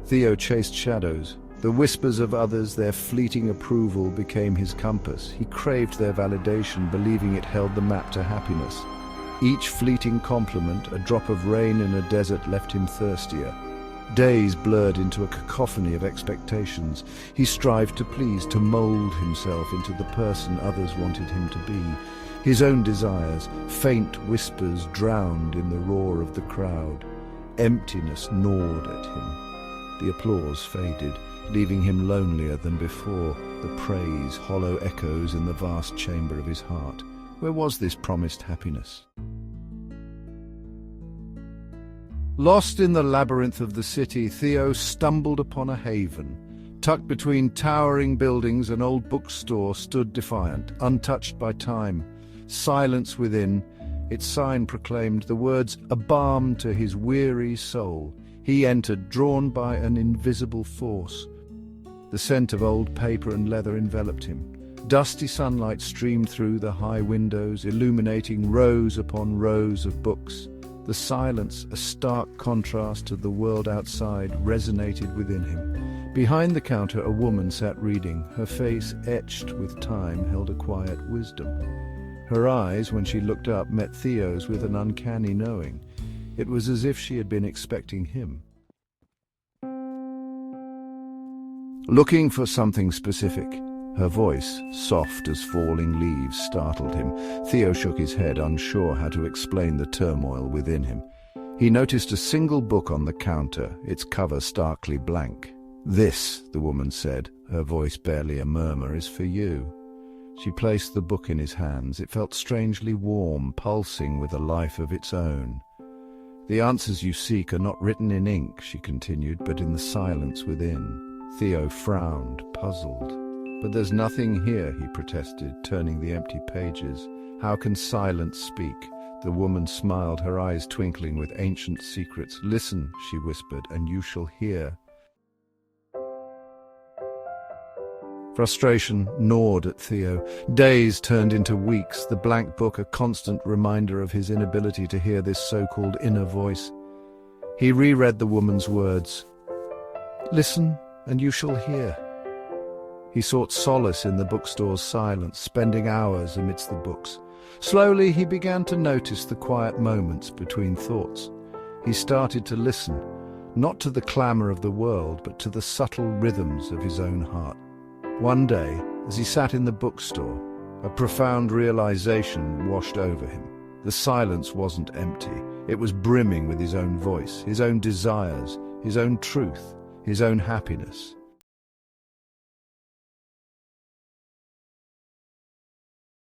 Theo chased shadows. The whispers of others, their fleeting approval, became his compass. He craved their validation, believing it held the map to happiness. Each fleeting compliment, a drop of rain in a desert, left him thirstier. Days blurred into a cacophony of expectations. He strived to please, to mold himself into the person others wanted him to be. His own desires, faint whispers, drowned in the roar of the crowd. Emptiness gnawed at him. The applause faded, leaving him lonelier than before, the praise hollow echoes in the vast chamber of his heart. Where was this promised happiness? Lost in the labyrinth of the city, Theo stumbled upon a haven. Tucked between towering buildings, an old bookstore stood defiant, untouched by time. Silence within, its sign proclaimed the words, "A balm to his weary soul." He entered, drawn by an invisible force. The scent of old paper and leather enveloped him. Dusty sunlight streamed through the high windows, illuminating rows upon rows of books. The silence, a stark contrast to the world outside, resonated within him. Behind the counter, a woman sat reading. Her face, etched with time, held a quiet wisdom. Her eyes, when she looked up, met Theo's with an uncanny knowing. It was as if she had been expecting him. Looking for something specific. Her voice, soft as falling leaves, startled him. Theo shook his head, unsure how to explain the turmoil within him. He noticed a single book on the counter, its cover starkly blank. "This," the woman said, her voice barely a murmur, "is for you." She placed the book in his hands. It felt strangely warm, pulsing with a life of its own. "The answers you seek are not written in ink," she continued, "but in the silence within." Theo frowned, puzzled. "But there's nothing here," he protested, turning the empty pages. "How can silence speak?" The woman smiled, her eyes twinkling with ancient secrets. "Listen," she whispered, "and you shall hear." Frustration gnawed at Theo. Days turned into weeks, the blank book a constant reminder of his inability to hear this so-called inner voice. He reread the woman's words. "Listen, and you shall hear." He sought solace in the bookstore's silence, spending hours amidst the books. Slowly he began to notice the quiet moments between thoughts. He started to listen, not to the clamor of the world, but to the subtle rhythms of his own heart. One day, as he sat in the bookstore, a profound realization washed over him. The silence wasn't empty. It was brimming with his own voice, his own desires, his own truth, his own happiness.